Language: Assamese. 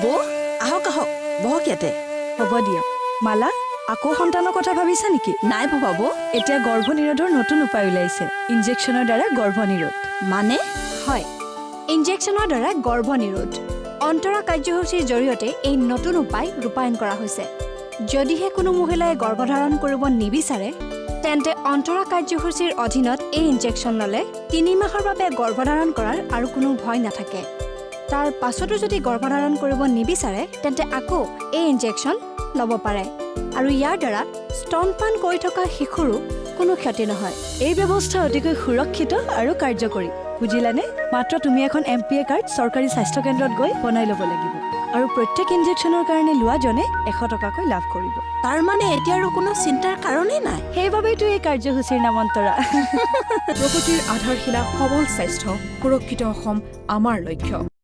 বৌ আহক আহক বহক ইয়াতে। হ'ব দিয়া। মালা, আকৌ সন্তানৰ কথা ভাবিছা নেকি? নাই ভবা বৌ। এতিয়া গৰ্ভনিৰোধৰ নতুন উপায় ওলাইছে, ইনজেকশ্যনৰ দ্বাৰা গৰ্ভনিৰোধ। মানে হয়, ইনজেকশ্যনৰ দ্বাৰা গৰ্ভনিৰোধ। অন্তৰা কাৰ্যসূচীৰ জৰিয়তে এই নতুন উপায় ৰূপায়ণ কৰা হৈছে। যদিহে কোনো মহিলাই গৰ্ভধাৰণ কৰিব নিবিচাৰে তেন্তে অন্তৰা কাৰ্যসূচীৰ অধীনত এই ইনজেকশ্যন ল'লে ৩ মাহৰ বাবে গৰ্ভধাৰণ কৰাৰ আৰু কোনো ভয় নাথাকে। তাৰ পাছতো যদি গৰ্ভধাৰণ কৰিব নিবিচাৰে তেন্তে আকৌ এই ইনজেকশ্যন ল'ব পাৰে আৰু ইয়াৰ দ্বাৰা স্তনপান কৰি থকা শিশুৰো কোনো ক্ষতি নহয়। এই ব্যৱস্থা অতিকৈ সুৰক্ষিত আৰু কাৰ্যকৰী, বুজিলানে? মাত্ৰ তুমি এখন MPA কাৰ্ড চৰকাৰী স্বাস্থ্য কেন্দ্ৰত গৈ বনাই ল'ব লাগিব আৰু প্ৰত্যেক ইনজেকশ্যনৰ কাৰণে লোৱাজনে 100 টকাকৈ লাভ কৰিব। তাৰ মানে এতিয়া আৰু কোনো চিন্তাৰ কাৰণেই নাই। সেইবাবেইতো এই কাৰ্যসূচীৰ নাম অন্তৰা। প্ৰগতিৰ আধাৰশিলা সবল স্বাস্থ্য, সুৰক্ষিত অসম আমাৰ লক্ষ্য।